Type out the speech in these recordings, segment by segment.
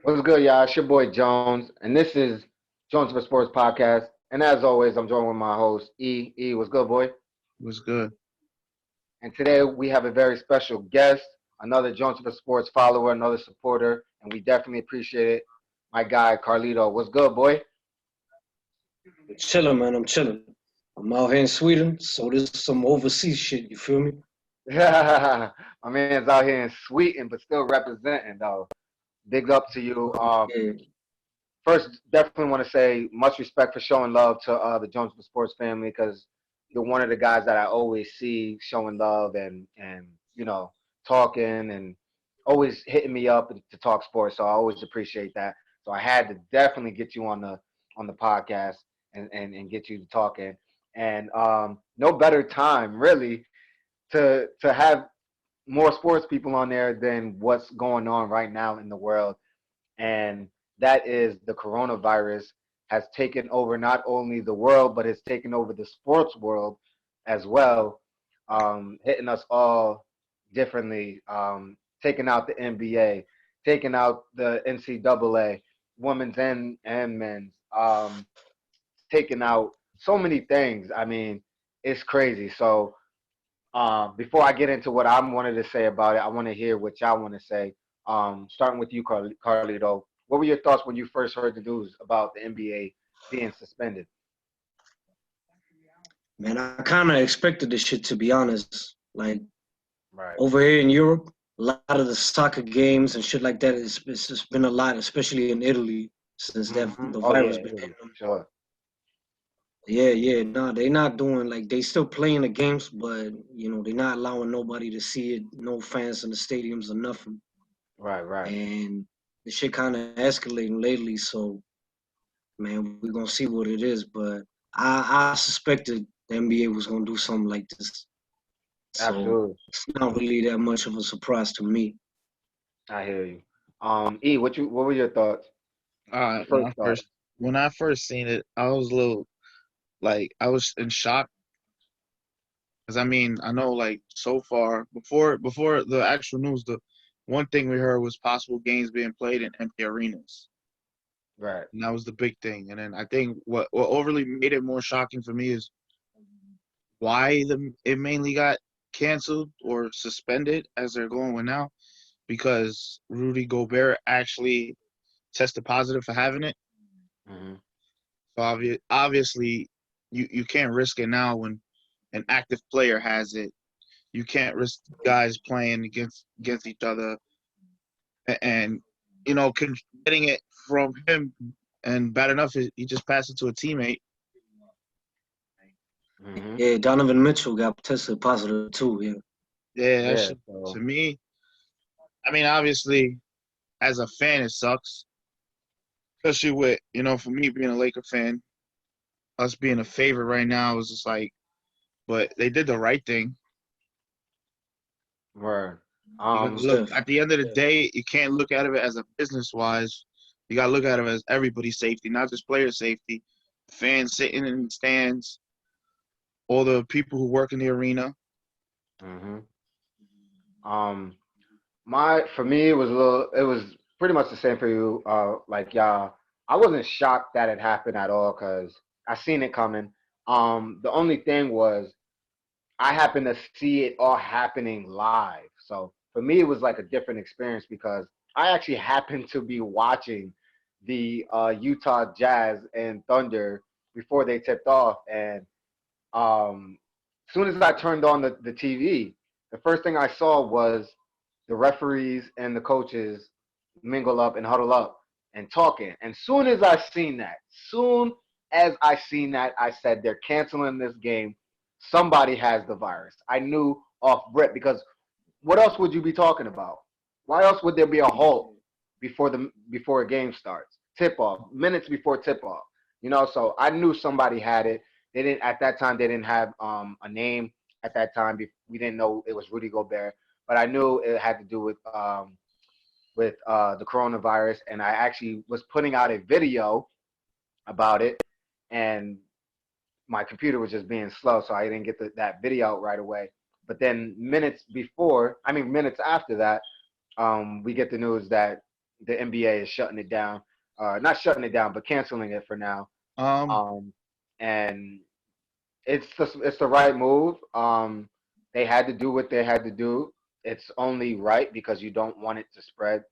What's good, y'all? It's your boy Jones, and this is JNFS Sports Podcast. And as always, I'm joined with my host E. E, what's good, boy? Was good. And today we have a very special guest, another JNFS Sports follower, another supporter, and we definitely appreciate it. My guy Carlito, what's good, boy? I'm chilling, man. I'm chilling. I'm out here in Sweden, so this is some overseas shit. You feel me? My man's out here in Sweden, but still representing though. Big up to you. Yeah. First, definitely want to say much respect for showing love to the Jones Sports family because you're one of the guys that I always see showing love and talking and always hitting me up to talk sports. So I always appreciate that. So I had to definitely get you on the podcast and get you to talking. And no better time really to have more sports people on there than what's going on right now in the world, and that is the coronavirus has taken over not only the world but it's taken over the sports world as well, hitting us all differently, taking out the NBA, taking out the NCAA, women's and men's, taking out so many things. I mean, it's crazy. So before I get into what I wanted to say about it, I want to hear what y'all want to say. Starting with you, Carlito. What were your thoughts when you first heard the news about the NBA being suspended? Man, I kind of expected this shit, to be honest. Like, Right. over here in Europe, a lot of the soccer games and shit like that, it's just been a lot, especially in Italy, since the Oh virus yeah, been hitting Italy, them. sure. Yeah, yeah. No, they not doing, like, they still playing the games, but, they're not allowing nobody to see it, no fans in the stadiums or nothing. Right, right. And the shit kind of escalating lately, so man, we're gonna see what it is. But I suspected the NBA was gonna do something like this, so Absolutely. it's not really that much of a surprise to me. I hear you. E, what were your thoughts? Uh, Your when first I thoughts? first when I first seen it, I was a little I was in shock because I mean I know so far before the actual news, the one thing we heard was possible games being played in empty arenas, Right. and that was the big thing. And then I think what overly made it more shocking for me is why it mainly got canceled or suspended as they're going with now, because Rudy Gobert actually tested positive for having it. Hmm. So obviously, you can't risk it now when an active player has it. You can't risk guys playing against each other and getting it from him. And bad enough, he just passed it to a teammate. Hmm. Yeah, Donovan Mitchell got tested positive too. Yeah, Yeah, that Yeah. should, to So me. I mean, obviously, as a fan, it sucks, especially with for me being a Laker fan, us being a favorite right now is just but they did the right thing. word. Because Um. look, Steph. at the end of the day, you can't look at it as a business wise. You gotta look at it as everybody's safety, not just player safety. Fans sitting in the stands, all the people who work in the arena. Hmm. Um. My for me it was pretty much the same for you. Like y'all, I wasn't shocked that it happened at all because I seen it coming. The only thing was I happened to see it all happening live. So for me, it was like a different experience because I actually happened to be watching the Utah Jazz and Thunder before they tipped off, and as soon as I turned on the TV, the first thing I saw was the referees and the coaches mingle up and huddle up and talking. And soon as I seen that, I said they're canceling this game. Somebody has the virus. I knew off rip because what else would you be talking about? Why else would there be a halt before a game starts? Tip off, minutes before tip off. So I knew somebody had it. They didn't at that time. They didn't have a name at that time. We didn't know it was Rudy Gobert, but I knew it had to do with the coronavirus. And I actually was putting out a video about it, and my computer was just being slow, so I didn't get that video out right away. But then minutes after that, we get the news that the NBA is shutting it down. Not shutting it down, but canceling it for now. Um, Um, and it's the right move. They had to do what they had to do. It's only right because you don't want it to spread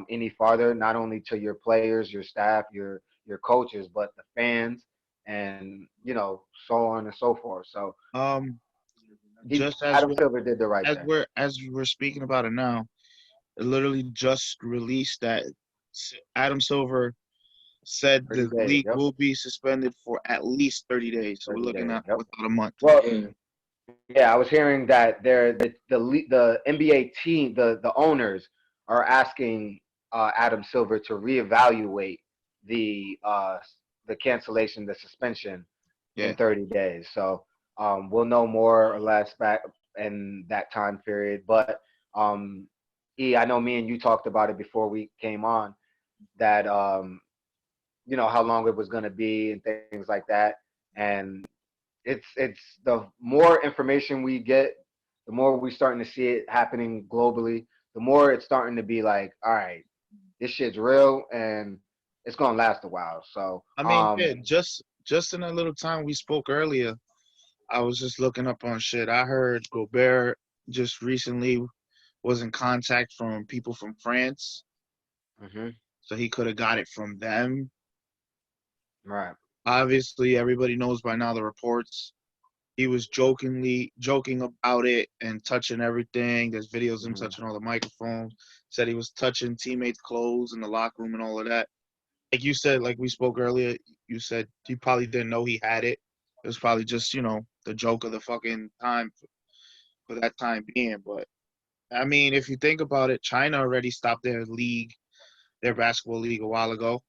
any farther, not only to your players, your staff, your coaches, but the fans, and so on and so forth. So um, he just as Adam we Silver did the right thing. as we're speaking about it now, it literally just released that Adam Silver said 30 the days. league Yep. will be suspended for at least 30 days. So we're 30 looking days. at Yep. without a month. Well, Yeah. yeah, I was hearing that the NBA team, the owners are asking Adam Silver to reevaluate the uh, the cancellation, the suspension Yeah. in 30 days. So we'll know more or less back in that time period. But I know me and you talked about it before we came on that how long it was going to be and things like that. And it's the more information we get, the more we're starting to see it happening globally, the more it's starting to be like, all right, this shit's real and it's gonna last a while. So I mean, yeah, just in a little time we spoke earlier, I was just looking up on shit. I heard Gobert just recently was in contact from people from France, mhm, so he could have got it from them. right. Obviously, everybody knows by now the reports. He was joking about it and touching everything. There's videos of him Mhm. touching all the microphones. Said he was touching teammates' clothes in the locker room and all of that. Like you said, like we spoke earlier, you said he probably didn't know he had it. It was probably just, the joke of the fucking time for that time being. But I mean, if you think about it, China already stopped their basketball league a while ago,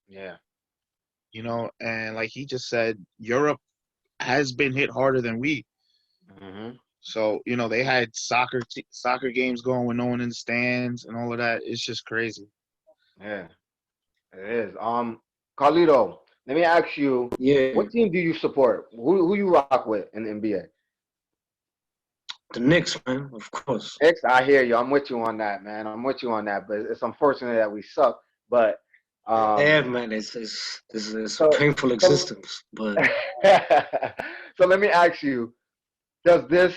Yeah. and like he just said, Europe has been hit harder than we. Mhm. So, they had soccer games going with no one in the stands and all of that. It's just crazy. Yeah. It is. Carlito, let me ask you, Yeah. what team do you support? Who you rock with in the NBA? The Knicks, man, of course. X, I hear you. I'm with you on that, man. I'm with you on that. But it's unfortunate that we suck. But Yeah, um, man, it's a so painful so existence. But so let me ask you: does this?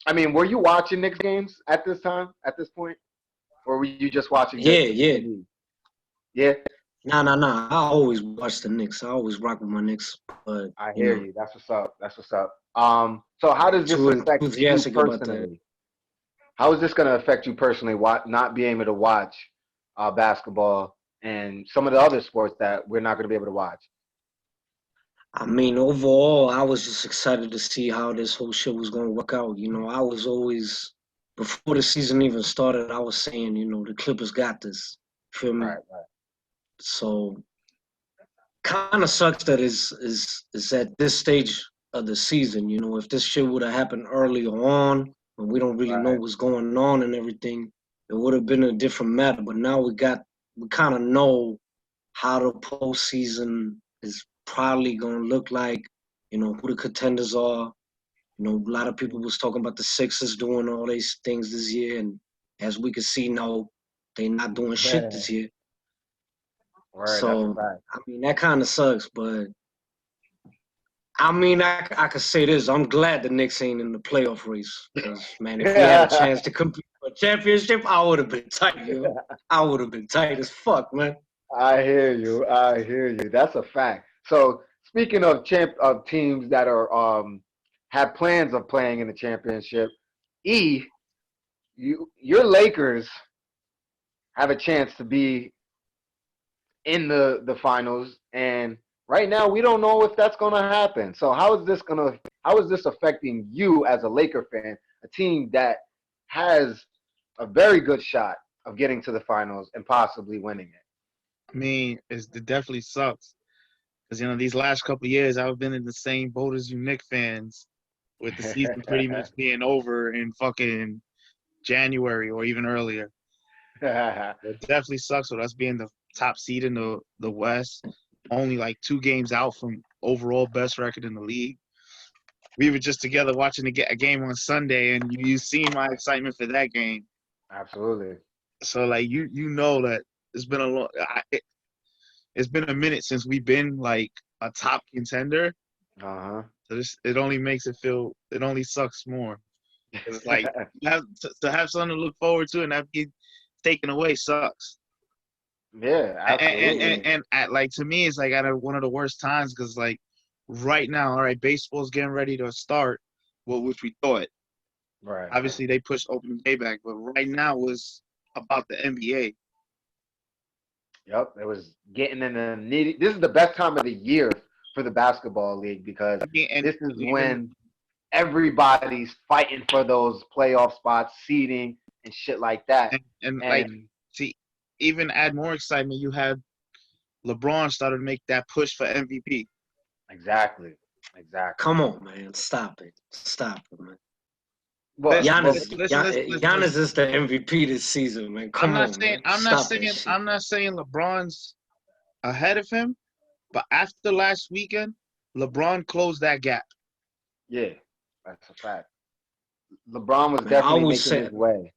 I mean, were you watching Knicks games at this time, at this point, or were you just watching just yeah, to yeah. see? Yeah, Nah. I always watch the Knicks. I always rock with my Knicks. But I hear you. That's what's up. That's what's up. So how I'm does this too affect you enthusiastic about that. personally? How is this going to affect you personally? Not being able to watch basketball and some of the other sports that we're not going to be able to watch. I mean, overall, I was just excited to see how this whole shit was going to work out. I was always, before the season even started, I was saying, the Clippers got this. Feel me? Right, right, So, kind of sucks that is at this stage of the season. If this shit would have happened earlier on, when we don't really know right. what's going on and everything, it would have been a different matter. But now we kind of know how the postseason is probably going to look like, who the contenders are. A lot of people was talking about the Sixers doing all these things this year, and as we can see now, they not doing shit Yeah. this year. Word, that's a So, fact. I mean, that kind of sucks, but I mean, I could say this. I'm glad the Knicks ain't in the playoff race because, man, if we had a chance to compete for a championship, I would have been tight, yo. I would have been tight as fuck, man. I hear you. I hear you. That's a fact. So speaking of teams that are have plans of playing in the championship, your Lakers have a chance to be in the finals, and right now we don't know if that's going to happen. So how is this affecting you as a Laker fan, a team that has a very good shot of getting to the finals and possibly winning it? I mean, it definitely sucks. Because, these last couple of years, I've been in the same boat as you Knicks fans, with the season pretty much being over in fucking January or even earlier. It definitely sucks with us being the top seed in the West, only like 2 games out from overall best record in the league. We were just together watching a game on Sunday, and you seen my excitement for that game. Absolutely. So like you know that it's been a long. It's been a minute since we've been like a top contender. Uh So it only makes it feel. It only sucks more. 'Cause it's like huh. you have to have something to look forward to, and that get taken away sucks. Yeah, absolutely. And at like to me, it's like at one of the worst times because like right now, all right, baseball's getting ready to start. Well, which we thought. Right. Obviously, they pushed opening day back, but right now was about the NBA. Yep. It was getting in the nitty. This is the best time of the year for the basketball league because I mean, and this is even when everybody's fighting for those playoff spots, seeding, and shit like that. and like And see, even add more excitement. You had LeBron started to make that push for MVP. exactly, exactly. Come on, man. Stop it. Stop it, man. But Listen, but Giannis, listen, listen, listen, listen, listen. Giannis is the MVP this season, man. Come on, man. Stop that shit. I'm not saying LeBron's ahead of him, but after last weekend, LeBron closed that gap. yeah, that's a fact. LeBron was Man, I definitely would making say, his way.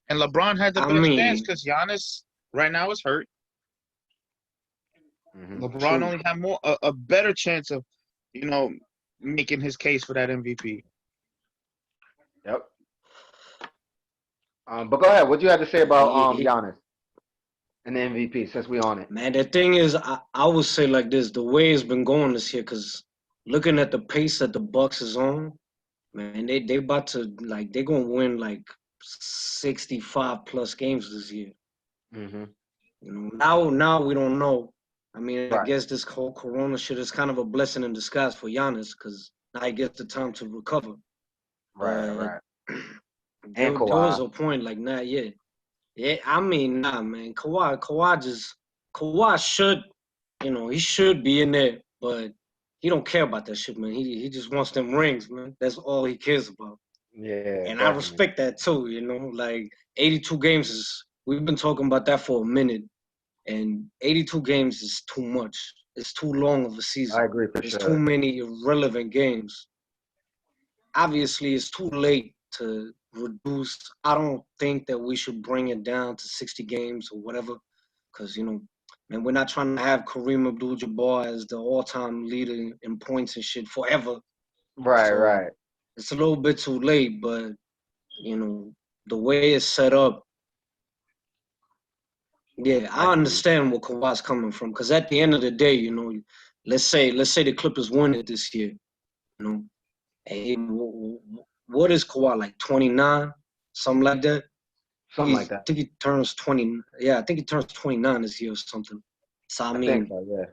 And LeBron had the I best chance mean, because Giannis right now is hurt. Hmm. LeBron true. only had a better chance of, you know, making his case for that MVP. Yep. But go ahead. What you had to say about He, Giannis and the MVP since we on it? man, the thing is, I would say like this: the way it's been going this year, because looking at the pace that the Bucks is on, man, they about to like they're gonna win like 65 plus games this year. Hmm. You know, now we don't know. I mean, I Right. guess this whole Corona shit is kind of a blessing in disguise for Giannis because now he gets the time to recover. Right. But Right. And there was Kawhi. a point like, nah, yeah, yeah. I mean, nah, man. Kawhi should, you know, he should be in there, but he don't care about that shit, man. He just wants them rings, man. That's all he cares about, Yeah, and I definitely. respect that too. You know, like 82 games is. We've been talking about that for a minute, and 82 games is too much. It's too long of a I season. agree for There's too sure. many irrelevant games. Obviously, it's too late to reduce. I don't think that we should bring it down to 60 games or whatever, because you know, man, we're not trying to have Kareem Abdul-Jabbar as the all-time leader in points and shit forever. Right. So Right. it's a little bit too late, but you know, the way it's set up, yeah, I I agree. understand where Kawhi's coming from. Because at the end of the day, you know, let's say the Clippers win it this year, you know, hey, what is Kawhi like 29, something like that? Something like I that. think he turns 20. Yeah, I think he turns 29 this year or something. So I I think mean, so. Yeah.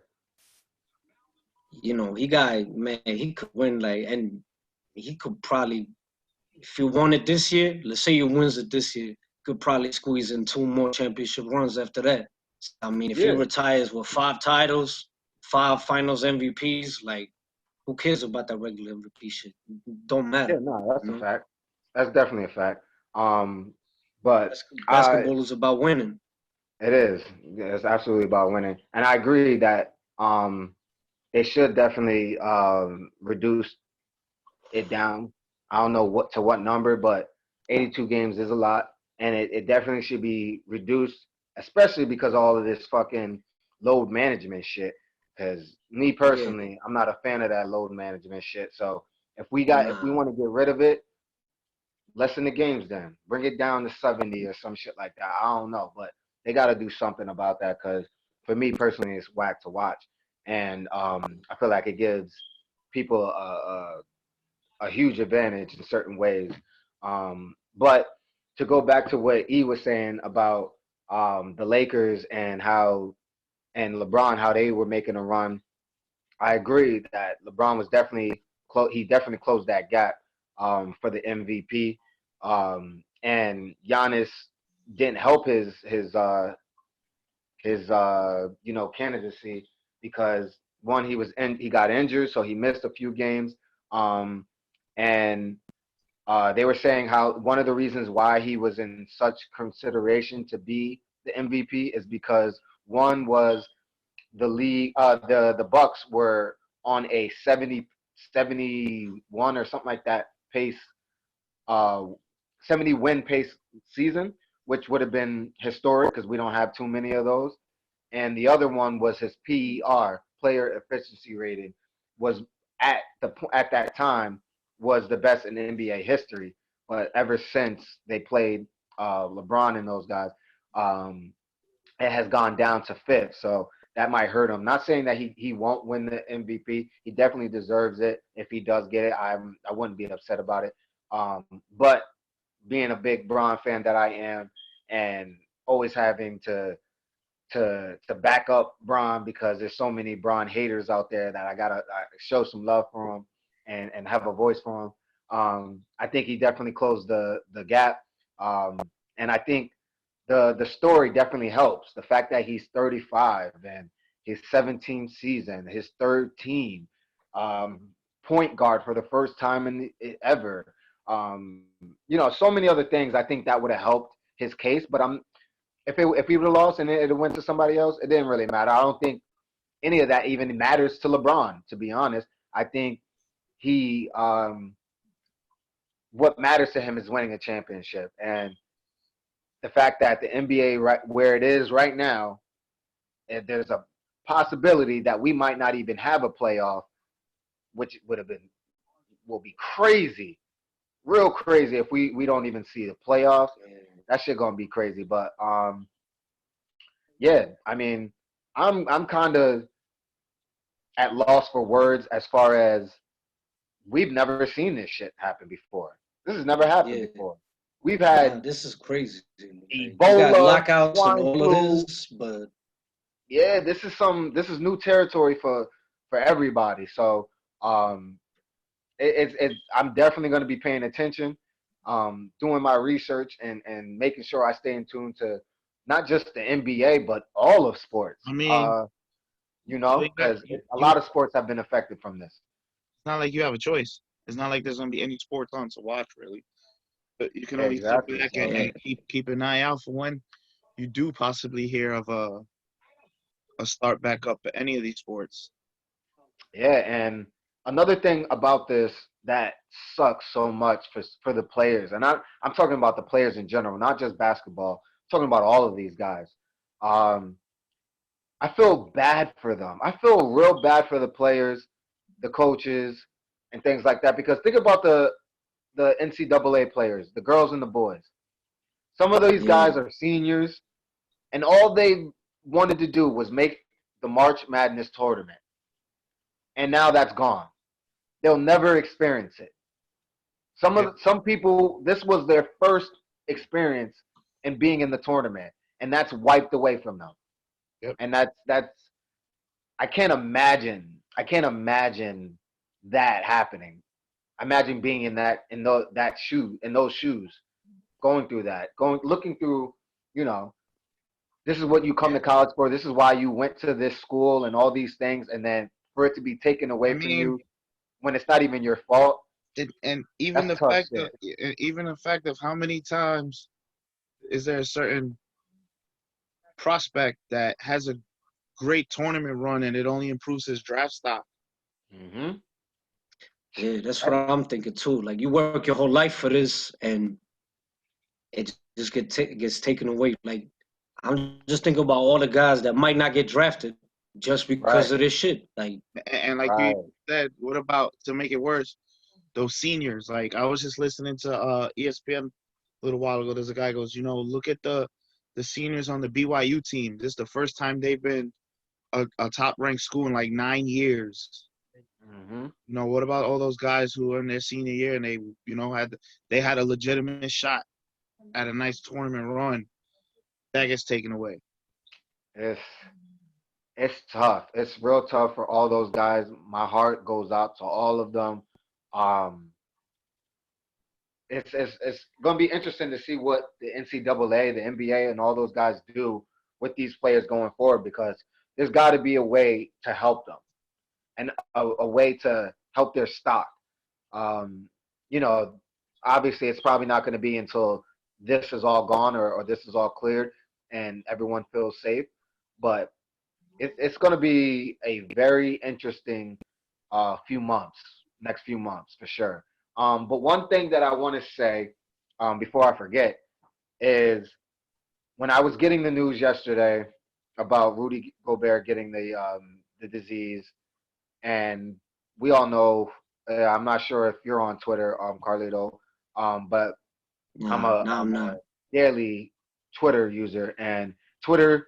you know, he got man, he could win like, and he could probably, if he won it this year, let's say he wins it this year, could probably squeeze in two more championship runs after that. I mean, if he Yeah. retires with 5 titles, 5 Finals MVPs, like who cares about that regular MVP shit? Don't Yeah. matter, No, you that's a know. fact. That's definitely a fact. Um, but I Basketball is about winning. it is. Yeah, it's absolutely about winning, and I agree that they should definitely reduce it down. I don't know what number, but 82 games is a lot, and it definitely should be reduced, especially because all of this fucking load management shit. Because me Yeah, personally, I'm not a fan of that load management shit. So if we nah, want to get rid of it, lessen the games then. Bring it down to 70 or some shit like that. I don't know, but they got to do something about that because for me personally, it's whack to watch, and I feel like it gives people a huge advantage in certain ways. But to go back to what E was saying about the Lakers and how and LeBron how they were making a run, I agree that LeBron was definitely he definitely closed that gap for the MVP. And Giannis didn't help his candidacy because one he got injured, so he missed a few games. Um, and they were saying how one of the reasons why he was in such consideration to be the MVP is because one was the league the Bucks were on a 71 or something like that pace, uh 70 win pace season. which would have been historic because we don't have too many of those. And the other one was his PER, player efficiency rating, was at that time was the best in NBA history. But ever since they played LeBron and those guys, um, it has gone down to fifth. So that might hurt him. Not saying that he won't win the MVP. He definitely deserves it if he does get it. I wouldn't be upset about it. But being a big Bron fan that I am, and always having to back up Bron because there's so many Bron haters out there that I gotta show some love for him and have a voice for him. I think he definitely closed the gap, and I think the story definitely helps. The fact that he's 35 and his 17th season, his third team, um, point guard for the first time ever. So many other things. I think that would have helped his case. But if he would have lost and it went to somebody else, it didn't really matter. I don't think any of that even matters to LeBron. To be honest, I think he what matters to him is winning a championship, and the fact that the NBA right where it is right now, there's a possibility that we might not even have a playoff, which will be crazy, real crazy if we don't even see the playoffs. That shit gonna be crazy. But yeah, I mean, I'm kind of at loss for words as far as we've never seen this shit happen before. This has never happened before. We've had this is crazy. Like, you got Ebola, lockouts and swine all flu. of this, but Yeah, this is new territory for everybody. So I'm definitely going to be paying attention, doing my research and making sure I stay in tune to not just the NBA but all of sports. I mean, Because a lot of sports have been affected from this. it's not like you have a choice. It's not like there's gonna be any sports on to watch really. But you can only sit Exactly. back So, and keep an eye out for when you do possibly hear of a start back up at any of these sports. yeah, and another thing about this that sucks so much for the players, and I'm talking about the players in general, not just basketball. I'm talking about all of these guys. Um, I feel bad for them. I feel real bad for the players, the coaches, and things like that. Because think about the NCAA players, the girls and the boys. Some of these yeah, guys are seniors, and all they wanted to do was make the March Madness tournament, and now that's gone. They'll never experience it. Yep. Some people, this was their first experience in being in the tournament, and that's wiped away from them. Yep. And that's I can't imagine. I can't imagine that happening. Imagine being in those shoes, going through that, looking through. You know, this is what you come to college for. This is why you went to this school and all these things, and then for it to be taken I away from mean, you when it's not even your fault. and That's tough shit. even the fact of how many times is there a certain prospect that has a great tournament run and it only improves his draft stock. Mm-hmm. yeah, that's what I'm thinking too. Like you work your whole life for this, and it just gets taken away. Like I'm just thinking about all the guys that might not get drafted just Right. because of this shit. Like And like you Right. said, what about to make it worse? Those seniors. Like I was just listening to ESPN a little while ago. There's a guy goes, look at the seniors on the BYU team. This is the first time they've been a top ranked school in like 9 years. Mm-hmm. What about all those guys who are in their senior year and they had a legitimate shot at a nice tournament run that gets taken away. It's it's tough. It's real tough for all those guys. My heart goes out to all of them. Um, it's going to be interesting to see what the NCAA, the NBA, and all those guys do with these players going forward because there's got to be a way to help them and a way to help their stock. Um, you know, obviously, it's probably not going to be until this is all gone or this is all cleared and everyone feels safe. But it's going to be a very interesting next few months for sure. But one thing that I want to say before I forget is when I was getting the news yesterday about Rudy Gobert getting the disease, and we all know. I'm not sure if you're on Twitter, Carlito, but I'm I'm a not. daily Twitter user, and Twitter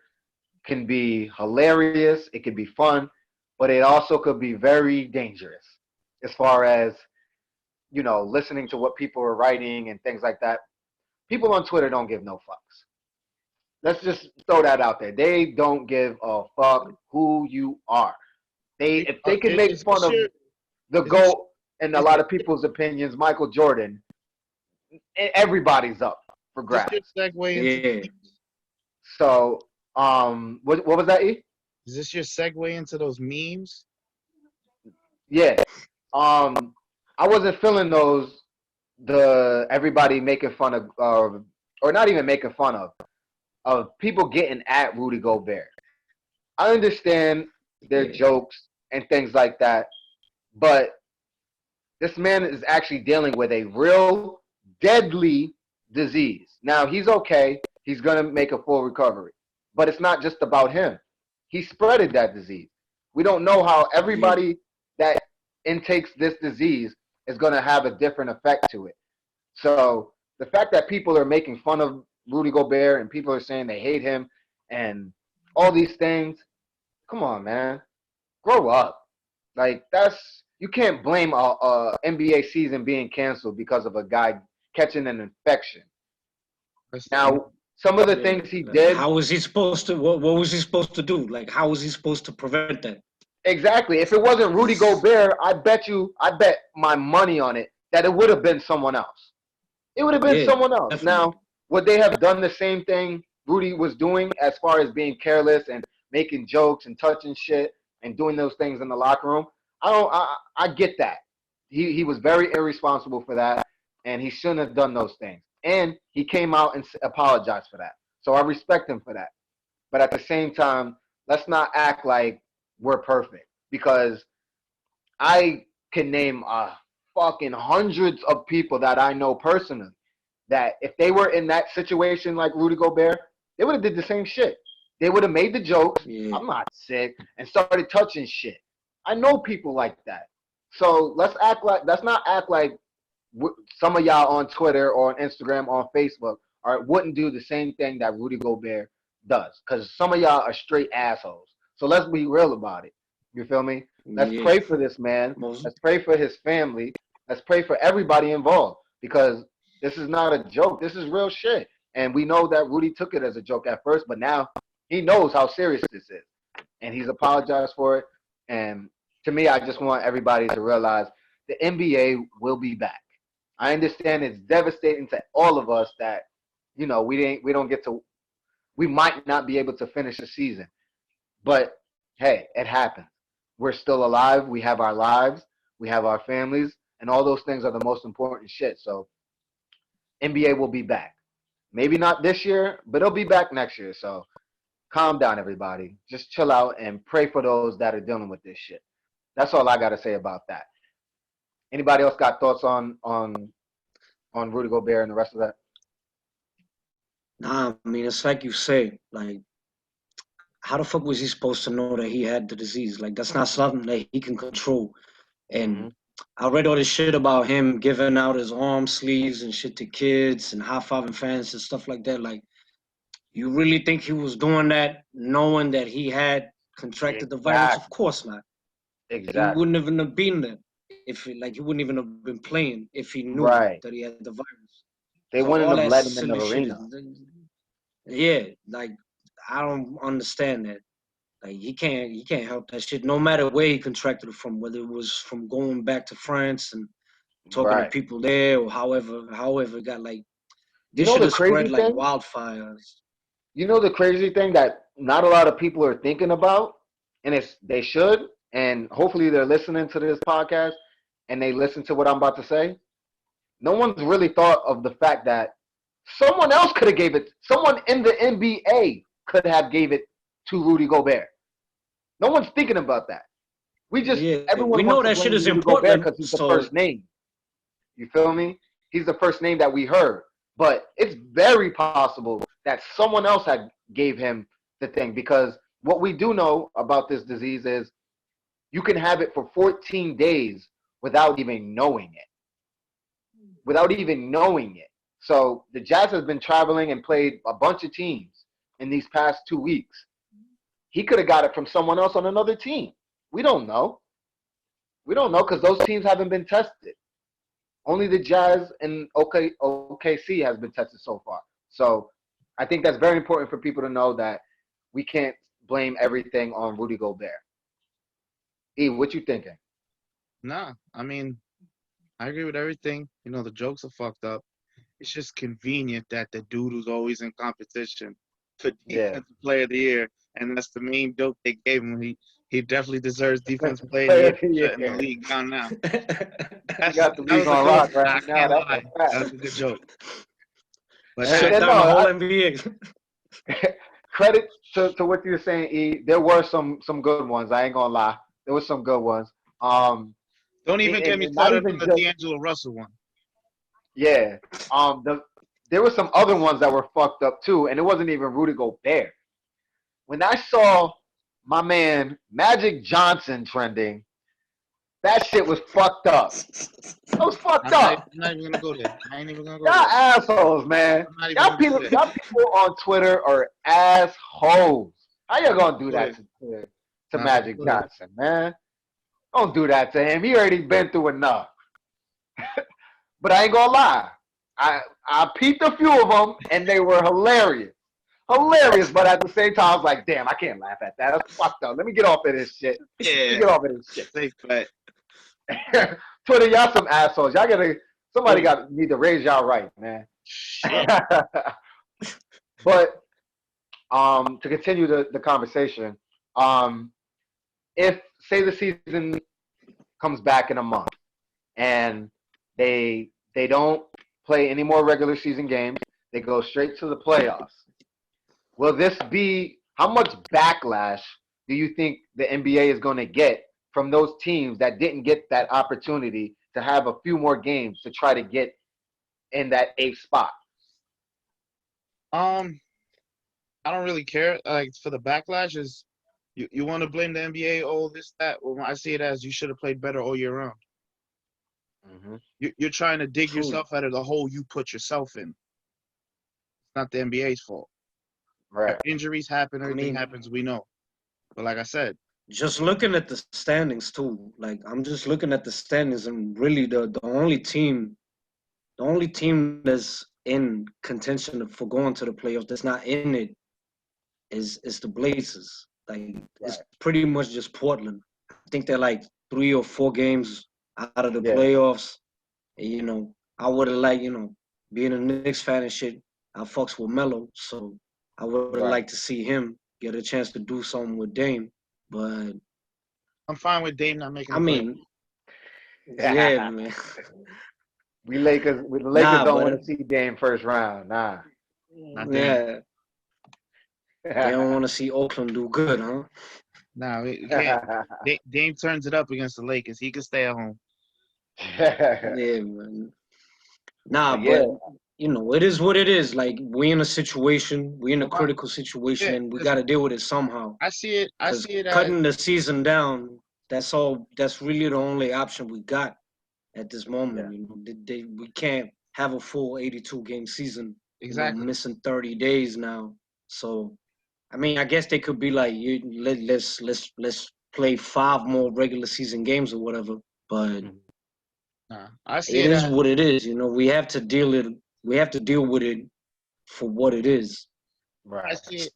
can be hilarious. It can be fun, but it also could be very dangerous as far as listening to what people are writing and things like that. People on Twitter don't give no fucks. Let's just throw that out there. They don't give a fuck who you are. If they can make Is fun this of your the is this GOAT and a is lot of people's opinions, Michael Jordan, everybody's up for this your grabs. segue into Yeah. So, what was that? E? is this your segue into those memes? Yeah. I wasn't feeling the everybody making fun of, or not even making fun of people getting at Rudy Gobert. I understand their Yeah. jokes and things like that, but this man is actually dealing with a real deadly disease. Now he's okay. He's gonna make a full recovery, but it's not just about him. He spreaded that disease. We don't know how Yeah. everybody that intakes this disease is gonna have a different effect to it. So the fact that people are making fun of Rudy Gobert and people are saying they hate him and all these things, come on, man, grow up. Like you can't blame a NBA season being canceled because of a guy catching an infection. That's true. Now, some of the Yeah. things he Like, did, how was he supposed to? What was he supposed to do? Like, how was he supposed to prevent that? exactly. If it wasn't Rudy Gobert, I bet my money on it that it would have been someone else. It would have been Yeah, someone else. definitely. Now, would they have done the same thing Rudy was doing as far as being careless and making jokes and touching shit and doing those things in the locker room? I don't. I get that. He was very irresponsible for that, and he shouldn't have done those things. And he came out and apologized for that. So I respect him for that. But at the same time, let's not act like we're perfect because I can name fucking hundreds of people that I know personally that if they were in that situation like Rudy Gobert, they would have did the same shit. They would have made the jokes, Yeah. I'm not sick, and started touching shit. I know people like that. So let's not act like some of y'all on Twitter or on Instagram or on Facebook wouldn't do the same thing that Rudy Gobert does. Because some of y'all are straight assholes. So let's be real about it. You feel me? Let's Yeah. pray for this man. Most. Let's pray for his family. Let's pray for everybody involved because this is not a joke. This is real shit. And we know that Rudy took it as a joke at first, but now he knows how serious this is. And he's apologized for it. And to me, I just want everybody to realize the NBA will be back. I understand it's devastating to all of us that, we might not be able to finish the season. But hey, it happens. We're still alive. We have our lives. We have our families. And all those things are the most important shit. So NBA will be back. Maybe not this year, but it'll be back next year. So calm down, everybody. Just chill out and pray for those that are dealing with this shit. That's all I got to say about that. Anybody else got thoughts on Rudy Gobert and the rest of that? Nah, I mean, it's like you say. Like, how the fuck was he supposed to know that he had the disease? Like, that's not something that he can control. Mm-hmm. And I read all this shit about him giving out his arm sleeves and shit to kids and high fiving fans and stuff like that. Like, you really think he was doing that knowing that he had contracted the virus? Of Exactly. course not. He Exactly. wouldn't even have been there he wouldn't even have been playing if he knew Right. that he had the virus. They So wouldn't all have that let him in the silly shit is, arena. yeah. Like, I don't understand that. Like, he can't help that shit. No matter where he contracted it from, whether it was from going back to France and talking to Right. people there, or however it got, like, You this know should the have spread crazy like thing? wildfires. You know the crazy thing that not a lot of people are thinking about, and they should, and hopefully they're listening to this podcast and they listen to what I'm about to say. No one's really thought of the fact that someone else could have gave it. Someone in the NBA could have gave it to Rudy Gobert. No one's thinking about that. Yeah, we Everyone know wants to that shit blame is Rudy Gobert important. because he's the So first name. You feel me? He's the first name that we heard. But it's very possible that someone else had gave him the thing. Because what we do know about this disease is you can have it for 14 days without even knowing it. Without even knowing it. So the Jazz has been traveling and played a bunch of teams in these past 2 weeks. He could have got it from someone else on another team. We don't know. We don't know because those teams haven't been tested. Only the Jazz and OKC has been tested so far. So I think that's very important for people to know that we can't blame everything on Rudy Gobert. E, what you thinking? Nah, I mean, I agree with everything. You know, the jokes are fucked up. It's just convenient that the dude who's always in competition for Yeah. Defensive Player of the Year, and that's the main joke they gave him. He definitely deserves Defensive Player of the Year, shutting the league down now. You That's, got the that league was a on good rock one. right I now. can't That's lie. a fact. That was a good joke. But And- Shut and down no, the whole I- NBA. Credit to what you were saying, E. There were some good ones. I ain't gonna lie. There were some good ones. Don't even get me and not started even on the just D'Angelo Russell one. yeah. There were some other ones that were fucked up too, and it wasn't even Rudy Gobert. When I saw my man Magic Johnson trending, that shit was fucked up. That was fucked up. I'm not even gonna go there. I ain't even gonna go Y'all there. assholes, man. I'm not even gonna go there. Y'all people on Twitter are assholes. How you gonna do that to Nah, Magic go there. Johnson, man? Don't do that to him. He already been through enough. But I ain't gonna lie. I peeped a few of them, and they were hilarious. Hilarious, but at the same time, I was like, damn, I can't laugh at that. That's fucked up. Let me get off of this shit. Let me Yeah, get off of this shit. safe bet. Twitter, y'all some assholes. Somebody need to raise y'all right, man. Shit. But to continue the conversation, if say the season comes back in a month and they don't play any more regular season games, they go straight to the playoffs. Will this be how much backlash do you think the NBA is going to get from those teams that didn't get that opportunity to have a few more games to try to get in that 8th spot? I don't really care. Like for the backlash is you want to blame the NBA, oh this that. Well, I see it as you should have played better all year round. Mm-hmm. You're trying to dig True. yourself out of the hole you put yourself in. It's not the NBA's fault. Right. Injuries happen, everything happens. We know. But like I said, Just looking at the standings too. Like I'm just looking at the standings, and really the only team that's in contention for going to the playoffs that's not in it is the Blazers. Like it's pretty much just Portland. I think they're like 3 or 4 games out of the playoffs. And, you know, I would have liked, being a Knicks fan and shit, I fucks with Melo, so I would have liked to see him get a chance to do something with Dame. But I'm fine with Dame not making. I mean, yeah, man. The Lakers don't want to see Dame first round. Nah. Not Dame. Yeah. They don't want to see Oakland do good, huh? Nah, we can't. Dame turns it up against the Lakers. He can stay at home. Yeah, man. Nah, but it is what it is. Like we're in a critical situation, and we got to deal with it somehow. I see it. Cutting the season down. That's all. That's really the only option we got at this moment. We can't have a full 82 game season. Exactly. Missing 30 days now. So, I mean, I guess they could be like, let's play 5 more regular season games or whatever. But I see it is what it is. We have to deal with it for what it is. Right. I see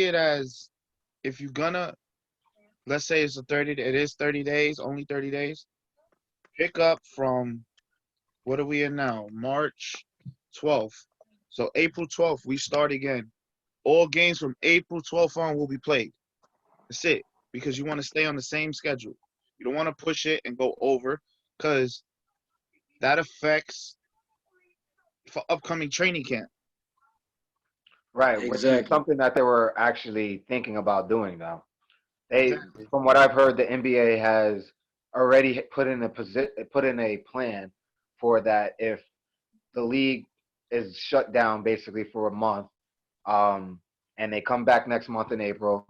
it as if you're gonna, let's say it is 30 days, only 30 days. Pick up from, what are we in now? March 12th. So April 12th, we start again. All games from April 12th on will be played. That's it. Because you want to stay on the same schedule. You don't want to push it and go over because that affects for upcoming training camp. Right, exactly. Which is something that they were actually thinking about doing now. From what I've heard, the NBA has already put in a plan for that if the league is shut down basically for a month, and they come back next month in April,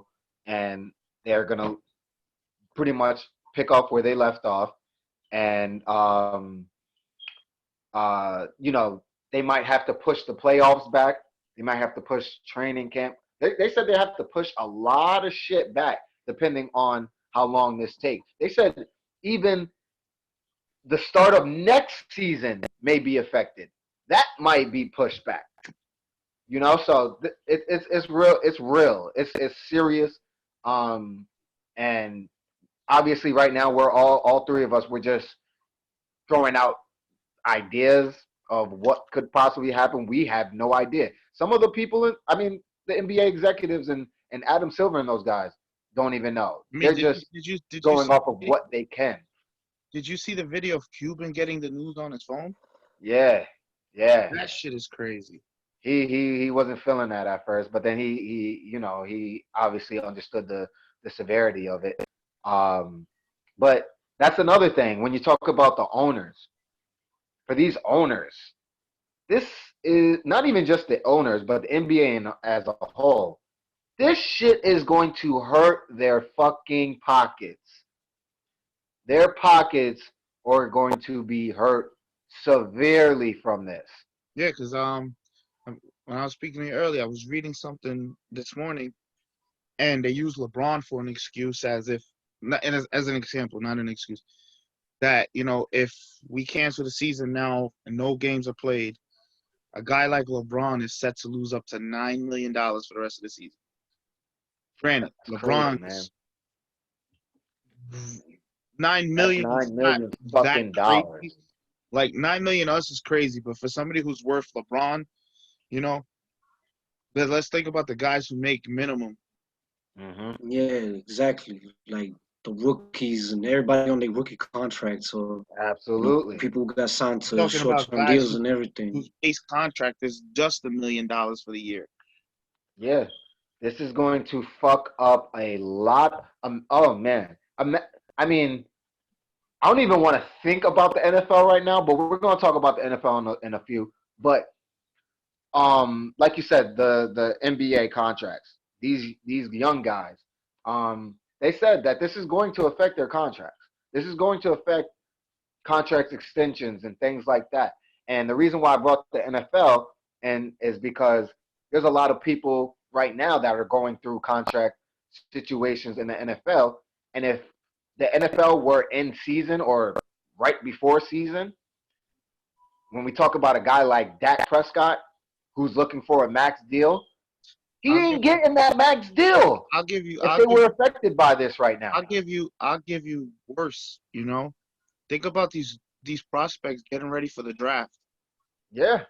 and they're gonna pretty much pick up where they left off, and you know, they might have to push the playoffs back. They might have to push training camp. They said they have to push a lot of shit back depending on how long this takes. They said even the start of next season may be affected. That might be pushed back. You know, so it's real. It's real. It's serious. And obviously, right now we're all three of us. We're just throwing out ideas of what could possibly happen. We have no idea. Some of the people, I mean, the NBA executives and Adam Silver and those guys don't even know. I mean, They're just did going see off of what they can. Did you see the video of Cuban getting the news on his phone? Yeah, yeah. That shit is crazy. He wasn't feeling that at first, but then he obviously understood the severity of it. But that's another thing when you talk about the owners. For these owners, this is not even just the owners, but the NBA as a whole. This shit is going to hurt their fucking pockets. Their pockets are going to be hurt severely from this. Yeah, because when I was speaking to you earlier, I was reading something this morning, and they use LeBron for an excuse as if, as an example, not an excuse, that, you know, if we cancel the season now and no games are played, a guy like LeBron is set to lose up to $9 million for the rest of the season. Granted, That's crazy, man. LeBron's $9 million That's is $9 not million that fucking crazy. dollars. Like, $9 million us is crazy, but for somebody who's worth LeBron, you know, let's think about the guys who make minimum. Mm-hmm. Yeah, exactly. Like the rookies and everybody on their rookie contracts, or Absolutely. people who got signed to Talking about short-term guys deals and everything. whose base contract is just $1 million for the year. Yeah. This is going to fuck up a lot. Oh man. I mean, I don't even want to think about the NFL right now, but we're going to talk about the NFL in a few. But like you said, the NBA contracts, these young guys, they said that this is going to affect their contracts. This is going to affect contract extensions and things like that. And the reason why I brought the NFL and is because there's a lot of people right now that are going through contract situations in the NFL. And if the NFL were in season or right before season, when we talk about a guy like Dak Prescott, who's looking for a max deal, he ain't getting that max deal. I'll give you. If they were affected by this right now, I'll give you worse. You know, think about these prospects getting ready for the draft. Yeah.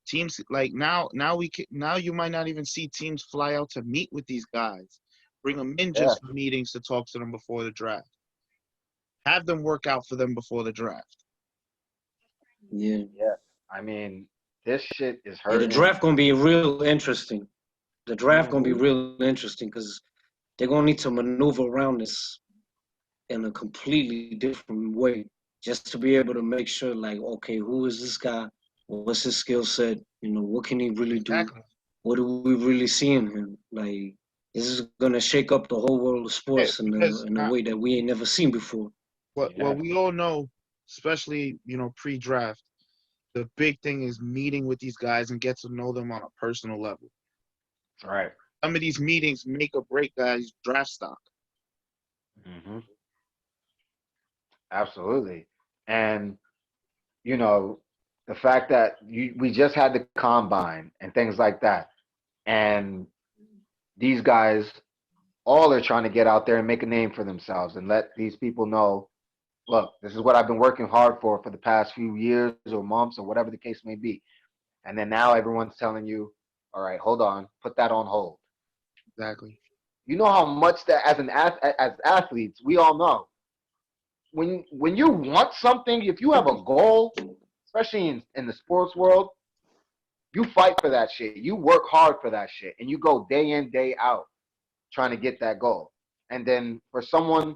Teams like now you might not even see teams fly out to meet with these guys, bring them in just for meetings to talk to them before the draft. Have them work out for them before the draft. Yeah. Yeah. I mean, this shit is Yeah, hurting. the draft gonna be real interesting. The draft gonna be real interesting because they're gonna need to maneuver around this in a completely different way just to be able to make sure, like, okay, who is this guy? What's his skill set? You know, what can he really do? Exactly. What do we really see in him? Like, this is gonna shake up the whole world of sports in a way that we ain't never seen before. Well, we all know, especially, you know, pre-draft, the big thing is meeting with these guys and get to know them on a personal level. Right. Some of these meetings make or break guys' draft stock. Mm-hmm. Absolutely. And, you know, the fact that we just had the combine and things like that. And these guys all are trying to get out there and make a name for themselves and let these people know, look, this is what I've been working hard for the past few years or months or whatever the case may be. And then now everyone's telling you, all right, hold on, put that on hold. Exactly. You know how much that as athletes, we all know. When you want something, if you have a goal, especially in the sports world, you fight for that shit. You work hard for that shit. And you go day in, day out trying to get that goal. And then for someone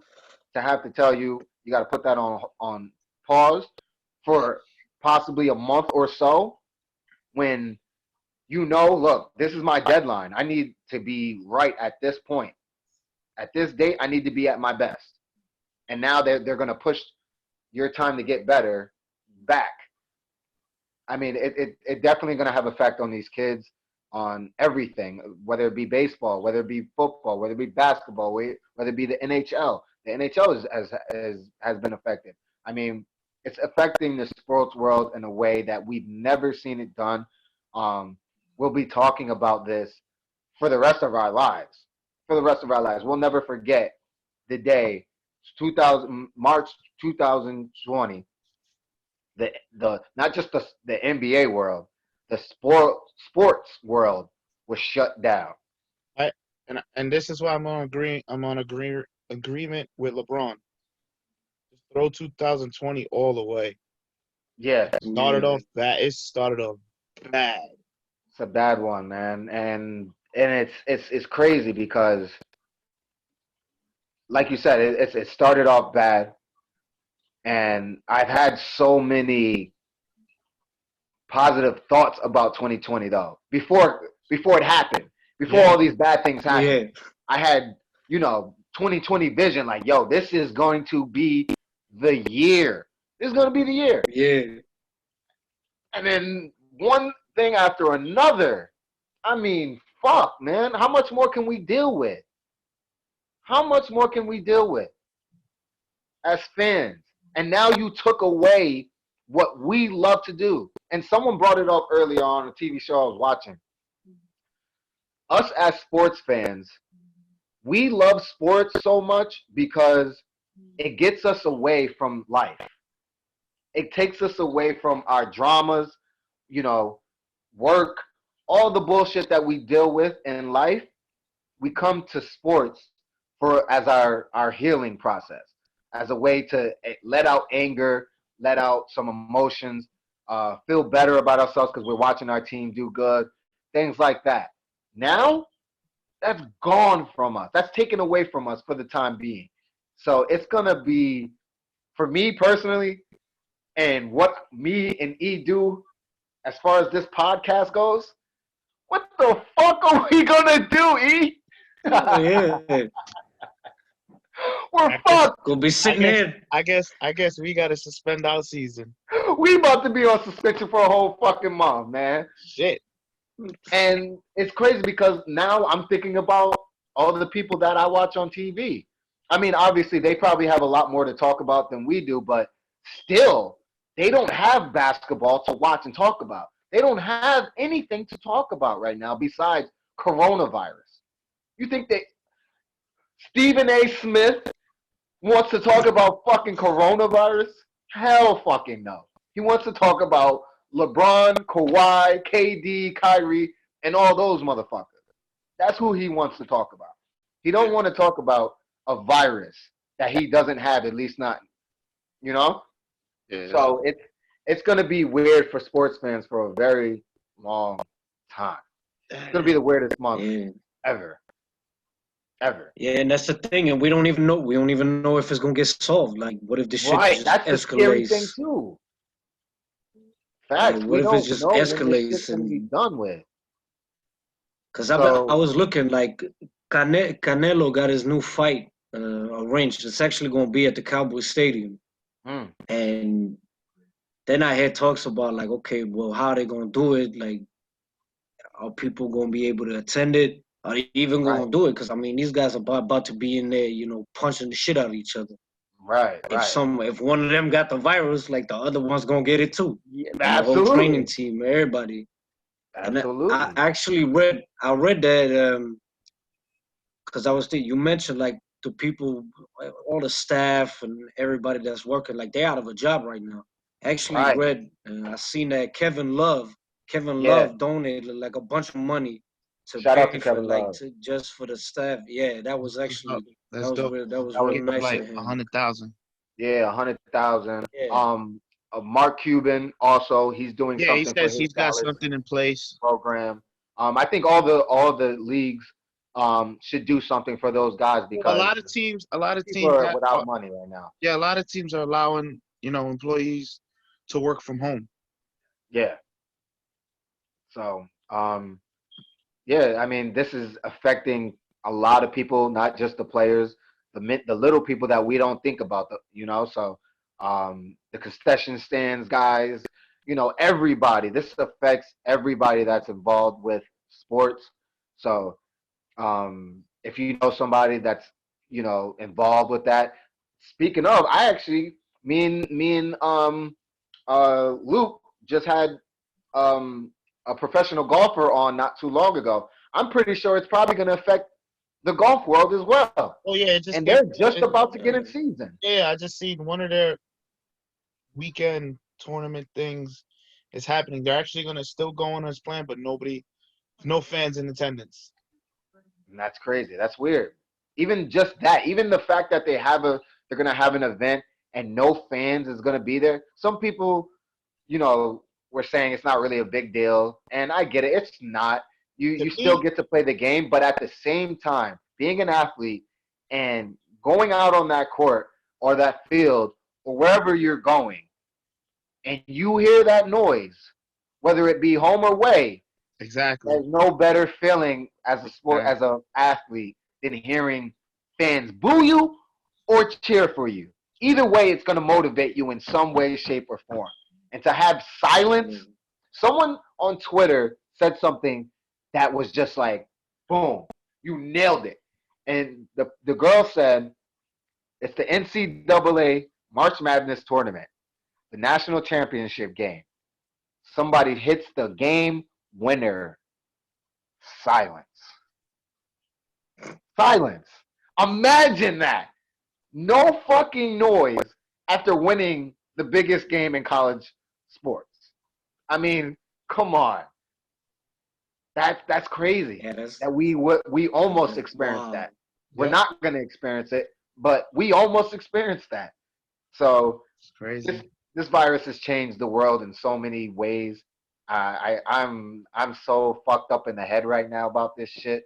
to have to tell you, you got to put that on pause for possibly a month or so, when you know, look, this is my deadline. I need to be right at this point. At this date, I need to be at my best. And now they're going to push your time to get better back. I mean, it definitely going to have effect on these kids, on everything, whether it be baseball, whether it be football, whether it be basketball, whether it be the NHL. The NHL has been affected. I mean, it's affecting the sports world in a way that we've never seen it done. We'll be talking about this for the rest of our lives. For the rest of our lives, we'll never forget the day, March 2020. The not just the NBA world, the sports world was shut down. And this is why I'm on agreement with LeBron. Just throw 2020 all away. Yeah, It started off bad. it's a bad one, man, and it's crazy because, like you said, it started off bad, and I've had so many positive thoughts about 2020 though. Before it happened, before all these bad things happened, I had 2020 vision. Like, yo, this is going to be the year. This is going to be the year. Yeah. And then one thing after another. I mean, fuck, man. How much more can we deal with? How much more can we deal with as fans? And now you took away what we love to do. And someone brought it up earlier on a TV show I was watching. Us as sports fans, we love sports so much because it gets us away from life. It takes us away from our dramas, work, all the bullshit that we deal with in life. We come to sports as our healing process, as a way to let out anger, let out some emotions, feel better about ourselves because we're watching our team do good, things like that. Now, that's gone from us. That's taken away from us for the time being. So it's going to be, for me personally, and what me and E do as far as this podcast goes, what the fuck are we going to do, E? Yeah. We're fucked. Gonna be sitting there. I guess we gotta suspend our season. We about to be on suspension for a whole fucking month, man. Shit. And it's crazy because now I'm thinking about all the people that I watch on TV. I mean, obviously, they probably have a lot more to talk about than we do, but still, they don't have basketball to watch and talk about. They don't have anything to talk about right now besides coronavirus. You think that Stephen A. Smith wants to talk about fucking coronavirus? Hell fucking no. He wants to talk about LeBron, Kawhi, KD, Kyrie, and all those motherfuckers. That's who he wants to talk about. He don't want to talk about a virus that he doesn't have, at least not, Yeah. So it's going to be weird for sports fans for a very long time. It's going to be the weirdest month ever. Yeah, and that's the thing, and we don't even know. We don't even know if it's gonna get solved. Like, what if this shit just that's escalates? The scary thing too. Facts. What if it just escalates it's going to be done with? Because I was looking like Canelo got his new fight arranged. It's actually gonna be at the Cowboys Stadium, and then I heard talks about like, okay, well, how are they gonna do it? Like, are people gonna be able to attend it? Are they even going to do it? Because, I mean, these guys are about to be in there, punching the shit out of each other. Right. If one of them got the virus, like, the other one's going to get it too. Yeah, absolutely. The whole training team, everybody. Absolutely. And I actually read that because you mentioned, like, the people, all the staff and everybody that's working, like, they're out of a job right now. I actually read, I seen that Kevin Love donated, like, a bunch of money. Shout out to Kevin Love. Just for the staff. Yeah, that was actually that was really nice. Like 100,000. Yeah, 100,000. Yeah. Mark Cuban also, he's doing something. Yeah, he says he's got something in place. Program. I think all the leagues should do something for those guys because a lot of teams are without money right now. Yeah, a lot of teams are allowing employees to work from home. Yeah. So, yeah, I mean, this is affecting a lot of people, not just the players, the little people that we don't think about, So, the concession stands guys, everybody. This affects everybody that's involved with sports. So, if you know somebody that's involved with that, speaking of, I actually me and Luke just had um a professional golfer on not too long ago. I'm pretty sure it's probably going to affect the golf world as well. Oh yeah, it just And gave, they're just about to get in season. yeah, I just seen one of their weekend tournament things is happening. They're actually gonna still go on as planned, but no fans in attendance. And that's crazy. That's weird. Even just that, even the fact that they're gonna have an event and no fans is gonna be there. Some people, were saying it's not really a big deal, and I get it. It's not. You still get to play the game, but at the same time, being an athlete and going out on that court or that field or wherever you're going, and you hear that noise, whether it be home or away, Exactly. there's no better feeling as a sport, as an athlete, than hearing fans boo you or cheer for you. Either way, it's going to motivate you in some way, shape, or form. And to have silence, someone on Twitter said something that was just like, boom, you nailed it. And the girl said, it's the NCAA March Madness tournament, the national championship game. Somebody hits the game winner. Silence. Silence. Imagine that. No fucking noise after winning the biggest game in college sports. I mean, come on. That's crazy. Yeah, that's That we almost experienced wow. that. We're not gonna experience it, but we almost experienced that. So It's crazy. this virus has changed the world in so many ways. I'm so fucked up in the head right now about this shit.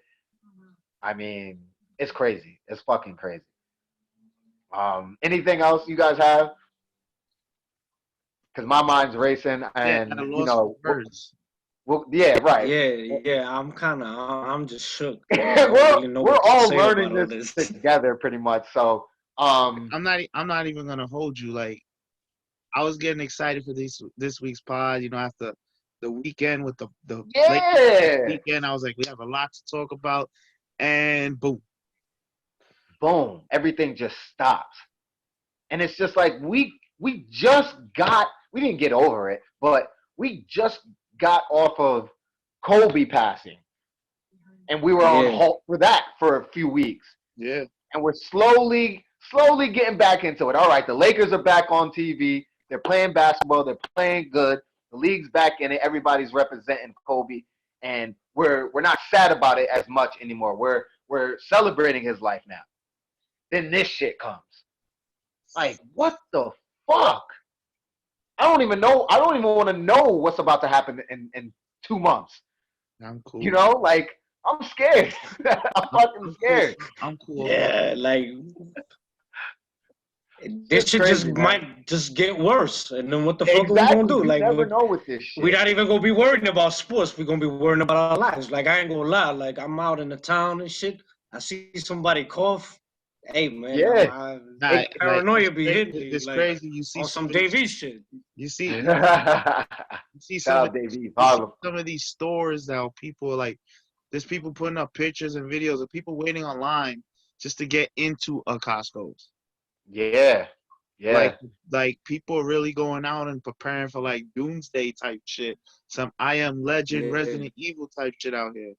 I mean, it's crazy. It's fucking crazy. Anything else you guys have? Because my mind's racing, and I lost for words. yeah, right. Yeah. I'm just shook. I don't we're really know we're what to all say learning about all this this. together, pretty much. So, I'm not even gonna hold you. Like, I was getting excited for this week's pod. After the weekend with the yeah, weekend, I was like, we have a lot to talk about, and boom. boom, everything just stops, and it's just like we didn't get over it, but we just got off of Kobe passing, and we were on halt for that for a few weeks. Yeah. And we're slowly getting back into it. All right, the Lakers are back on TV. They're playing basketball. They're playing good. The league's back in it. Everybody's representing Kobe, and we're not sad about it as much anymore. We're celebrating his life now. Then this shit comes. Like, what the fuck? I don't even know. I don't even want to know what's about to happen in 2 months. I'm cool. Like, I'm scared. I'm fucking scared. I'm cool. Yeah, like this shit might just get worse. And then what the fuck are we gonna do? You like, never know with this shit. We're not even gonna be worrying about sports. We're gonna be worrying about our lives. Like, I ain't gonna lie. Like, I'm out in the town and shit. I see somebody cough. Hey, man. Yeah. Paranoia be hitting me. It's like, crazy. You see on some Davey shit. You see some of these stores now. People like, there's people putting up pictures and videos of people waiting online just to get into a Costco's. Yeah. Like people are really going out and preparing for like doomsday type shit. Some I Am Legend, Resident Evil type shit out here.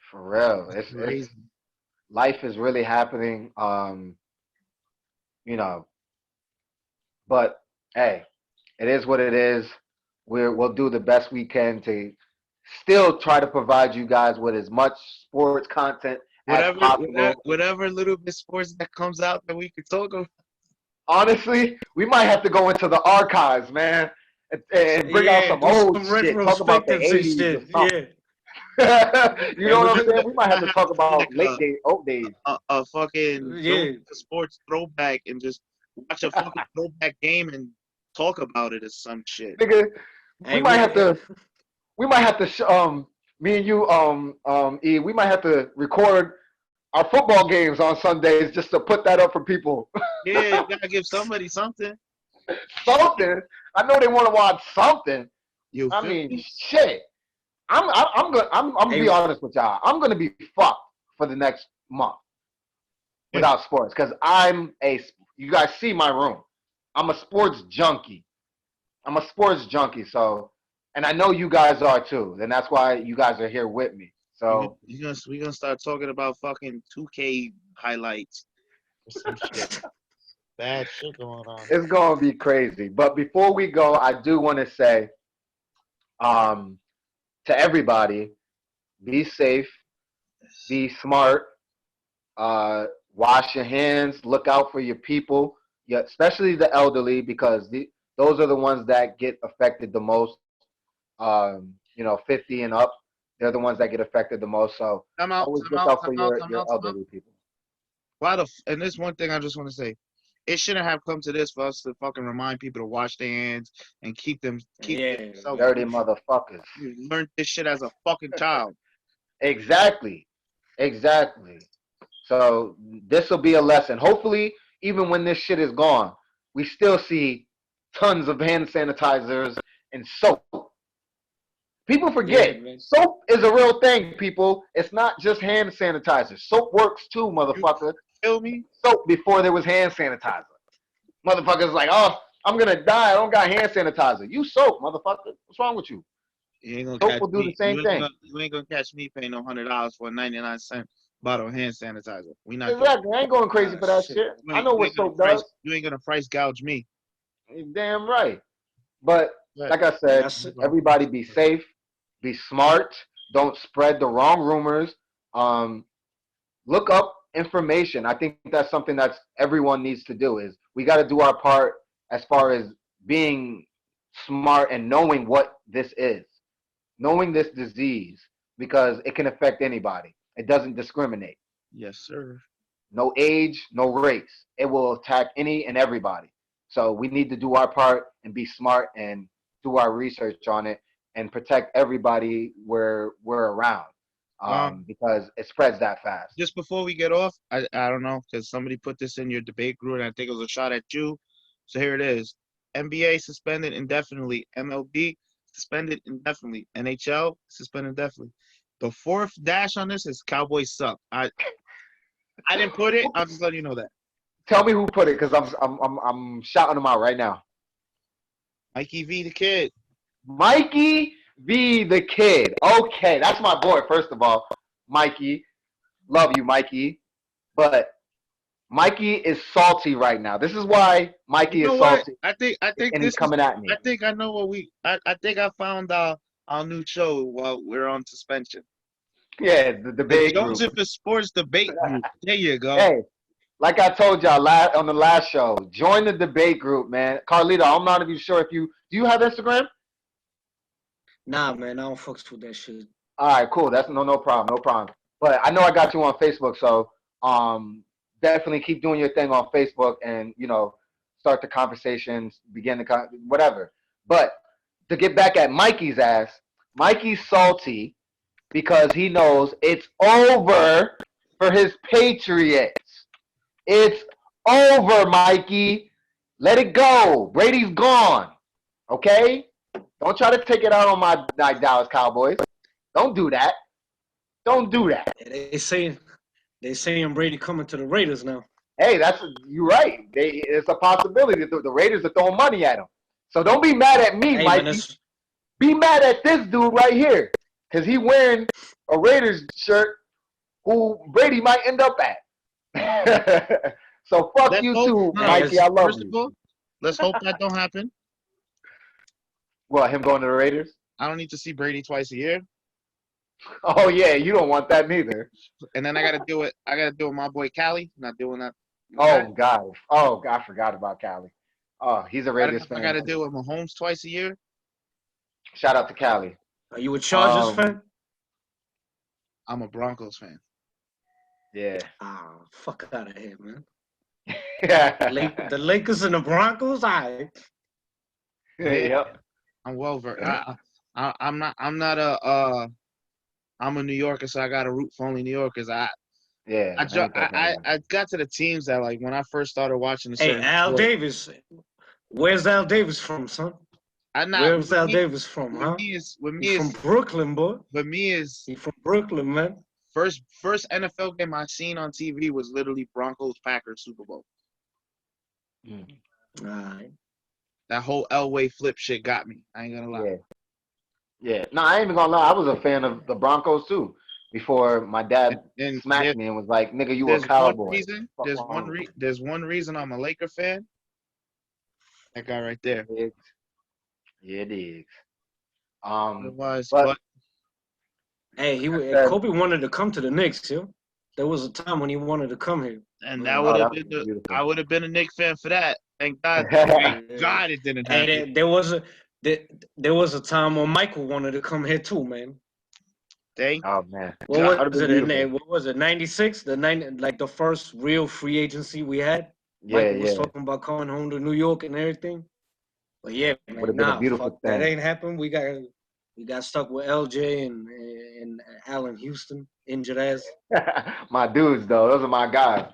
For real. It's crazy. Life is really happening. But hey, it is what it is. We'll do the best we can to still try to provide you guys with as much sports content as possible. Whatever little bit sports that comes out that we can talk about. Honestly, we might have to go into the archives, man, and bring out some old shit. Talk about the 80s or something. You know what I'm saying? We might have to talk about old days. A fucking sports throwback and just watch a fucking throwback game and talk about it as some shit. Nigga, we might have to we might have to me and you E, we might have to record our football games on Sundays just to put that up for people. Yeah, you gotta give somebody something. Something. I know they want to watch something. You I feel mean, me? shit. I'm gonna Hey, be honest with y'all. I'm gonna be fucked for the next month without sports because you guys see my room. I'm a sports junkie. So, and I know you guys are too. And that's why you guys are here with me. So We gonna start talking about fucking 2K highlights or some shit. Bad shit going on. it's gonna be crazy. But before we go, I do want to say, to everybody, be safe, be smart, wash your hands, look out for your people, yeah, especially the elderly because those are the ones that get affected the most. 50 and up, they're the ones that get affected the most. So Come out, always come look out, out come for out, your come out, come out. elderly people. And this one thing I just want to say. It shouldn't have come to this for us to fucking remind people to wash their hands and keep themselves. Dirty motherfuckers. You learned this shit as a fucking child. Exactly. So this will be a lesson. Hopefully, even when this shit is gone, we still see tons of hand sanitizers and soap. People forget soap is a real thing, people. It's not just hand sanitizer. Soap works too, motherfucker. Feel me? Soap before there was hand sanitizer. Motherfuckers like, oh, I'm gonna die. I don't got hand sanitizer. You soap, motherfucker. What's wrong with you? You ain't gonna Soap catch will do me. the same thing. You ain't gonna catch me paying no $100 for a 99-cent bottle of hand sanitizer. We not Exactly. I ain't going crazy for that shit. I know what soap does. You ain't gonna price gouge me. You're damn right. But like I said, That's everybody be safe, be smart, don't spread the wrong rumors. Look up information. I think that's something that everyone needs to do is we got to do our part as far as being smart and knowing what this is, knowing this disease because it can affect anybody. It doesn't discriminate. Yes, sir. No age, no race. It will attack any and everybody. So we need to do our part and be smart and do our research on it and protect everybody where we're around because it spreads that fast. Just before we get off, I don't know, because somebody put this in your debate group, and I think it was a shot at you. So here it is. NBA suspended indefinitely. MLB suspended indefinitely. NHL suspended indefinitely. The fourth dash on this is Cowboys suck. I didn't put it. I'll just let you know that. Tell me who put it, because I'm shouting them out right now. Mikey V the Kid. Mikey V the Kid. Okay, that's my boy. First of all, Mikey, love you, Mikey. But Mikey is salty right now. This is why Mikey is salty. I think and this he's coming at me. I think I know what I think I found our new show while we're on suspension. Yeah, the debate group. Joseph is Sports Debate Group. There you go. Hey, like I told y'all on the last show, join the debate group, man. Carlito, I'm not even sure if do you have Instagram? Nah, man, I don't fucks with that shit. All right, cool. That's no problem. But I know I got you on Facebook, so definitely keep doing your thing on Facebook and start the conversations, begin the whatever. But to get back at Mikey's ass, Mikey's salty because he knows it's over for his Patriots. It's over, Mikey. Let it go. Brady's gone. Okay? Don't try to take it out on my Dallas Cowboys. Don't do that. Don't do that. They saying Brady coming to the Raiders now. Hey, you're right. It's a possibility that the Raiders are throwing money at him. So don't be mad at me, Mikey. Man, be mad at this dude right here. Because he wearing a Raiders shirt who Brady might end up at. So fuck you too, Mikey. I love you. Let's hope that don't happen. What, him going to the Raiders? I don't need to see Brady twice a year. Oh yeah, you don't want that neither. And then I gotta do it with my boy Cali. Not doing that. Oh God, I forgot about Cali. Oh, he's a Raiders fan. I gotta deal with Mahomes twice a year. Shout out to Cali. Are you a Chargers fan? I'm a Broncos fan. Yeah. Ah, fuck out of here, man. Yeah. The Lakers and the Broncos, all right. Yep. I'm well versed. I'm a New Yorker, so I got to root for only New Yorkers. Yeah, ain't that kind of I got to the teams that like when I first started watching a Hey, certain Al sport. Davis. Where's Al Davis from, son? I not Where's Al Davis from, with huh? me is with me He's from is Brooklyn, boy. with me is He's from Brooklyn, man. first NFL game I seen on TV was literally Broncos Packers Super Bowl. All right. That whole Elway flip shit got me. I ain't gonna lie. Yeah. Yeah. No, I ain't even gonna lie. I was a fan of the Broncos too. Before my dad And smacked me and was like, "Nigga, you a there's one cowboy." reason. Fuck wrong with There's one reason I'm a Laker fan. That guy right there. you? Yeah, it is. Otherwise, But but Hey, said, Kobe wanted to come to the Knicks, yo. There was a time when he wanted to come here. and Yeah. that would oh, have that been was beautiful. I would have been a Knicks fan for that. Thank God. Thank God it didn't happen. Hey, there was a time when Michael wanted to come here too, man. Thank Oh man, What God. that'd was been it? beautiful. What was it? 96? Like the first real free agency we had. Yeah, Michael was yeah, talking about coming home to New York and everything. But yeah, would have man, been a nah, beautiful fuck that thing. ain't happened. We got stuck with LJ and Allen Houston, injured ass. My dudes, though, those are my guys.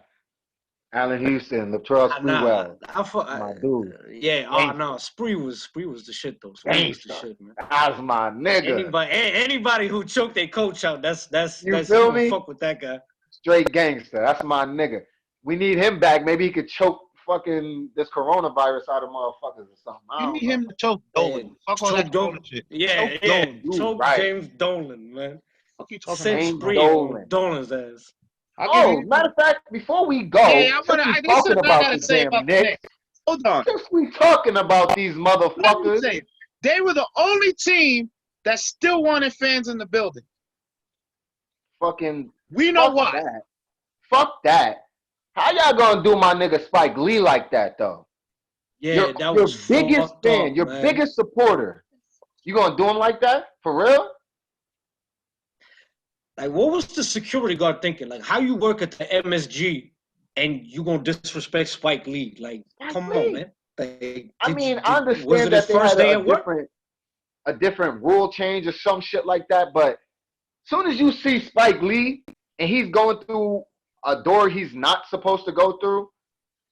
Allen Houston, Latrell Nah, Sprewell, my dude. yeah. Oh Gangster, no, Spree was the shit though. Spree was the gangster. shit, man. That's my nigga. Anybody who choked their coach out, that's You you feel don't me? fuck with that guy. Straight gangster. That's my nigga. We need him back. Maybe he could choke fucking this coronavirus out of motherfuckers or something. I You don't need know. him to choke Dolan. Fuck all that Choke Corona Dolan. shit. Yeah, Choke yeah. Dolan. You Choke right. James Dolan, man. Fuck you talking Sit about? James Spree on Dolan. Dolan's ass. I'll give Oh, you. matter of fact, before we Hey, go, I since wanna. we There's talking something I about gotta the say damn about the Knicks, Knicks. Hold on. since we talking about these Let me motherfuckers, say, they were the only team that still wanted fans in the building. fucking We know fuck why. that. Fuck that. How y'all gonna do my nigga Spike Lee like that though? Yeah, Your that your was biggest fucked fan, up, your man. biggest supporter. You gonna do him like that? For real? Like, what was the security guard thinking? Like, how you work at the MSG and you gonna disrespect Spike Lee? Like, Spike come on, Lee. man. Like, I mean, I was understand it his that they first had day at work? a different rule change or some shit like that, but soon as you see Spike Lee and he's going through a door he's not supposed to go through,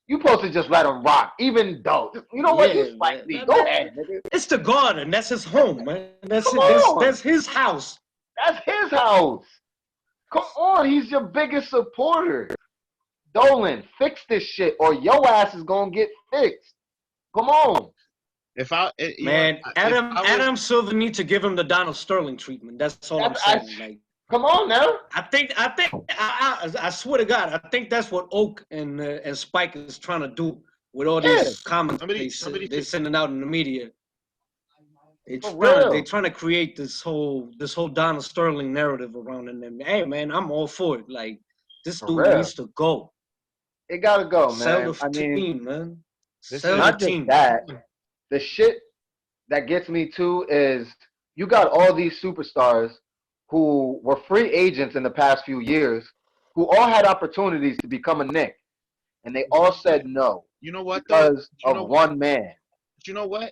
you supposed to just let him rock. Even though, you know what? He's Yeah, Spike man. Lee. Go ahead, nigga. It's the garden. That's his home, man. Come on. That's his house. That's his house. Come on. He's your biggest supporter. Dolan, fix this shit or your ass is going to get fixed. Come on. If I, Man, if Adam Silver needs to give him the Donald Sterling treatment. That's all I'm saying. Like, come on now. I swear to God, I think that's what Oak and Spike is trying to do with all Yeah. these comments they're sending out in the media. For real. They're trying to create this whole Donald Sterling narrative around them. Hey man, I'm all for it. Like, this For dude real. needs to go. It got to go, Sell man. the team, man. This Sell is- the Not just team. that. The shit that gets me too is you got all these superstars who were free agents in the past few years who all had opportunities to become a Knick, and they all said no You know what though? because You of know what? one man. You know what?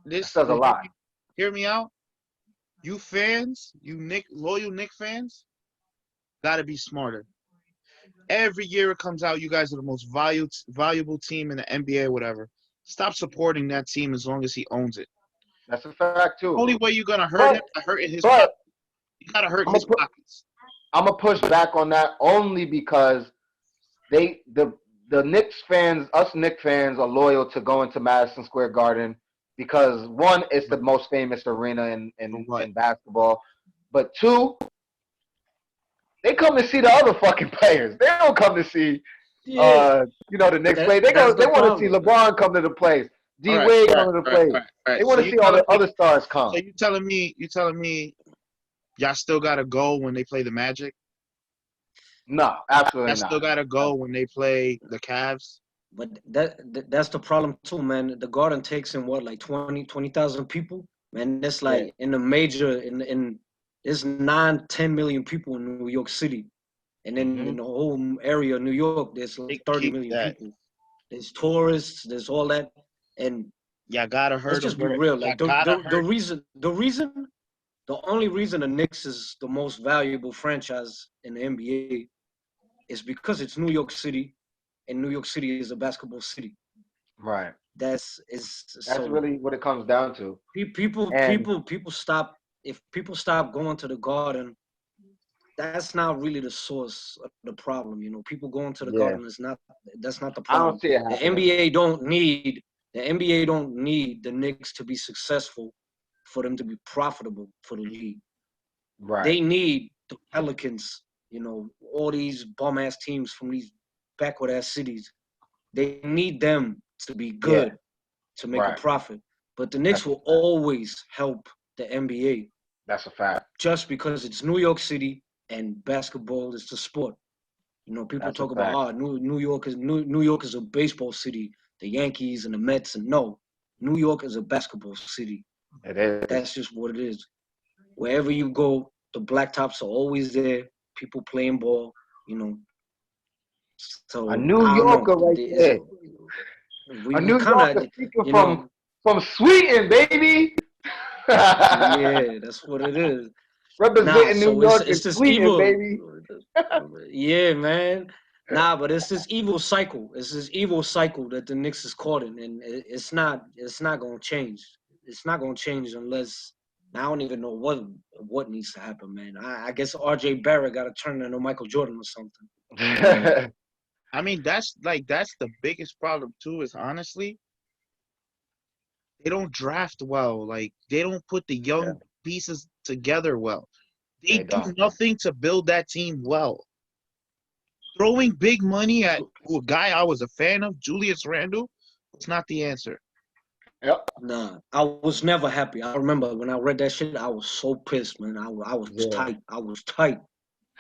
That says a lot. Hear me out. You fans, loyal Knick fans, gotta be smarter. Every year it comes out, you guys are the most valuable team in the NBA, whatever. Stop supporting that team as long as he owns it. That's a fact too. The only way you're gonna hurt him by hurting his But pockets. You gotta hurt I'm his gonna pockets. I'm gonna push back on that only because the Knicks fans, us Knicks fans, are loyal to going to Madison Square Garden because one, it's the most famous arena in basketball, but two, they come to see the other fucking players. They don't come to see the Knicks play. They want to see LeBron come to the place, D Wade come to the place. They want to see all the other stars come. So you telling me y'all still gotta go when they play the Magic? No, absolutely Y'all not. still gotta go when they play the Cavs? But that's the problem too, man. The Garden takes in what, like 20,000 people? Man, that's like in the major in there's 9-10 million people in New York City. And then in the whole area of New York, there's like 30 million people. There's tourists, there's all that. And Y'all gotta Let's hurt just them be where real. y'all Like gotta hurt. the only reason the Knicks is the most valuable franchise in the NBA is because it's New York City, and New York City is a basketball city. Right. That's is That's so really what it comes down to. people And people stop if people stop going to the Garden. That's not really the source of the problem. You know, people going to the yeah, Garden is not that's not the I problem. don't see it The happening. NBA don't need the NBA don't need the Knicks to be successful for them to be profitable for the league. Right. They need the Pelicans, you know, all these bum ass teams from these backward ass cities. They need them to be Yeah. good to make a Right. profit. But the Knicks That's a will fact. always help the NBA That's a fact. just because it's New York City and basketball is the sport. You know, people That's a talk about fact. New York is a baseball city, the Yankees and the Mets, and no, New York is a basketball city. It is. That's just what it is. Wherever you go, the blacktops are always there. People playing ball, you know. A So New I don't Yorker know. right Is there. it A we New kind Yorker of, speaking you know, from Sweden, baby. yeah, that's what it is. Nah, Representing New so York it's and this Sweden, evil. baby. Yeah, man. Nah, but it's this evil cycle. It's this evil cycle that the Knicks is caught in, and it's not gonna change. It's not gonna change unless I don't even know what needs to happen, man. I guess R.J. Barrett got to turn into Michael Jordan or something. I mean, that's the biggest problem too. Is honestly, they don't draft well. Like they don't put the Yeah, young pieces together well. They they do don't. nothing to build that team well. Throwing big money at a guy I was a fan of, Julius Randle, was not the answer. Yep. Nah, I was never happy. I remember when I read that shit, I was so pissed, man. I was Yeah. tight. I was tight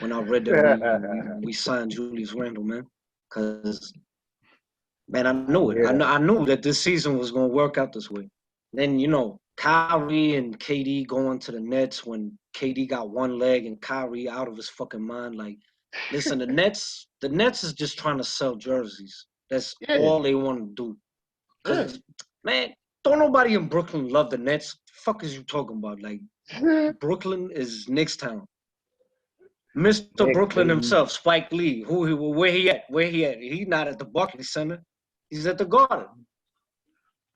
when I read that we signed Julius Randle, man. Cause man, I I knew it. hear that. I knew that this season was gonna work out this way. Then you know, Kyrie and KD going to the Nets when KD got one leg and Kyrie out of his fucking mind. Like, listen, the Nets is just trying to sell jerseys. That's Yeah. all they want to do. Yeah. Cause man, don't nobody in Brooklyn love the Nets. Fuck is you talking about? Like, Brooklyn is Knicks town. Mr. Nick, Brooklyn baby. himself, Spike Lee, where he at? Where he at? He's not at the Barclays Center. He's at the Garden.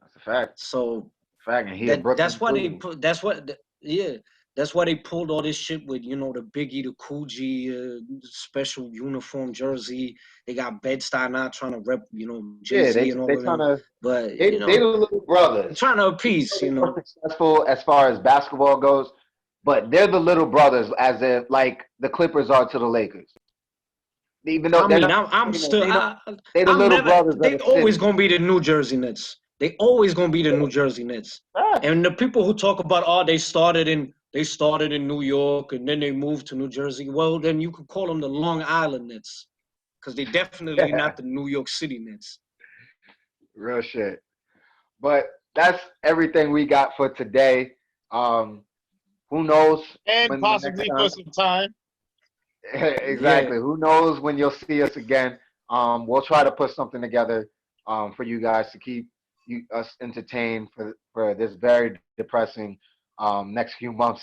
That's a fact. So Fact. And he a that's Brooklyn why they too. put. Yeah. That's why they pulled all this shit with the Biggie, the Coogee special uniform jersey. They got Bed-Stuy now trying to rep Jay Yeah, Z and all they of trying them, to but they the little brothers. trying to Even though appease. they're more successful as far as basketball goes, but they're the little brothers, as if like the Clippers are to the Lakers. Even though I they're mean, not I'm famous, still. they don't. They the I'm little never. brothers of They the always city. gonna be the New Jersey Nets. They always gonna be the New Jersey Nets. Facts. And the people who talk about they started in New York and then they moved to New Jersey. Well, then you could call them the Long Island Nets because they definitely not the New York City Nets. Real shit. But that's everything we got for today. Um, who knows And when the next possibly for time? some time. Yeah, Exactly. Who knows when you'll see us again? We'll try to put something together for you guys to keep us entertained for this very depressing next few months.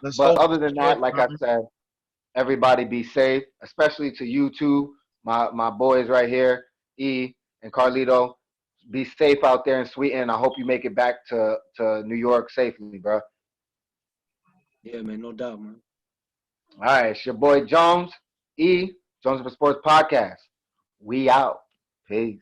Let's But hope other for than short that, like I time. said, everybody be safe, especially to you two, my boys right here, E and Carlito. Be safe out there in Sweden. I hope you make it back to New York safely, bro. yeah, man, no doubt, man. All right, it's your boy Jones, E, Jones for Sports Podcast. We out. Peace.